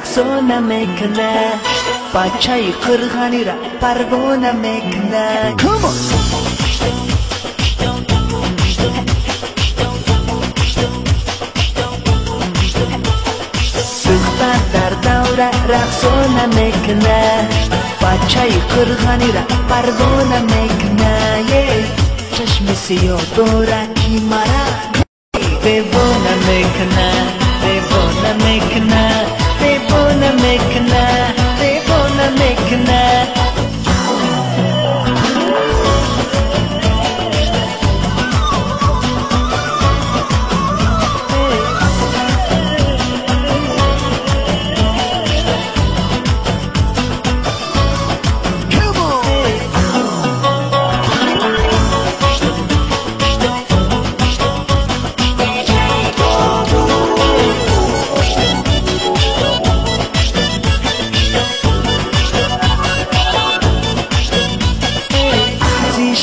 رقصونه میکنه بچه قرغانی را پروانه میکنه دختر در دوره رقصونه میکنه بچه قرغانی را پروانه میکنه چشم سیاه دورکی مرا دیوانه میکنه دیوانه میکنه دیوانه میکنه دیوانه میکنه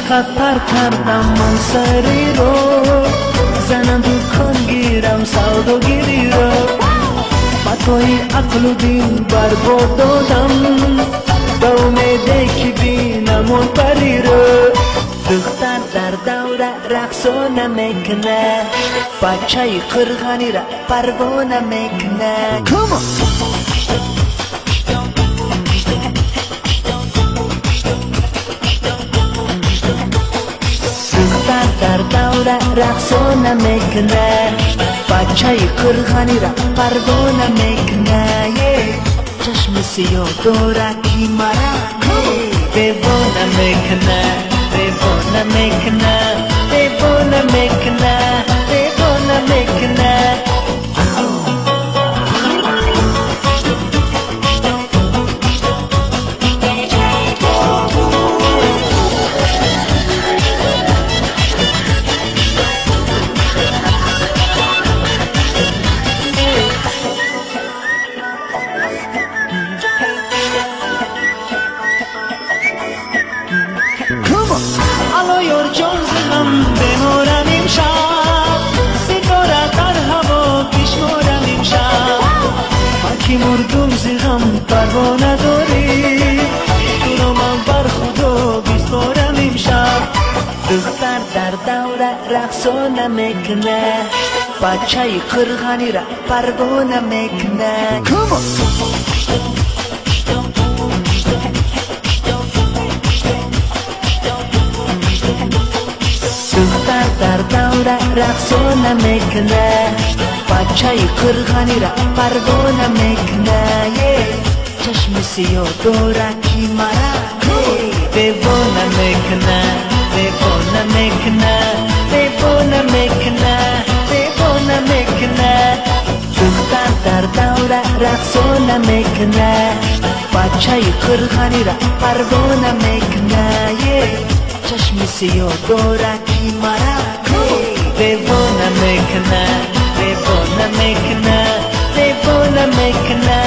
خطر کردم من سری رو زنم دکان گیرم سوداگیری رو با توی عقل و دین برباد دادم به امیده که بینم اون پری رو دختر در دوره رقصونه میکنه بچه قرغانی را پروانه میکنه در دوره رقصونه میکنه بچه قرغانی را پروانه میکنه چشم سیاه دورکی مرا دیوانه میکنه دیوانه میکنه دیوانه میکنه دیوانه میکنه الو یار جان زنم بمورم امشب ستاره در هوا پیشمارم امشب من که مردم زیغم پروا نداری تو رو من بر خدا بیسپارم امشب دختر در دوره رقصونه میکنه بچه قرغانی را پروانه میکنه دختر در دوره رقصونه میکنه بچه قرغانی را پروانه میکنه چشم سیاه دورکی مرا دیوانه میکنه دیوانه میکنه دیوانه میکنه دیوانه میکنه دختر در دوره رقصونه میکنه بچه قرغانی را پروانه میکنه چشم سیاه دورکی مرا دیوانه میکنه دیوانه میکنه دیوانه میکنه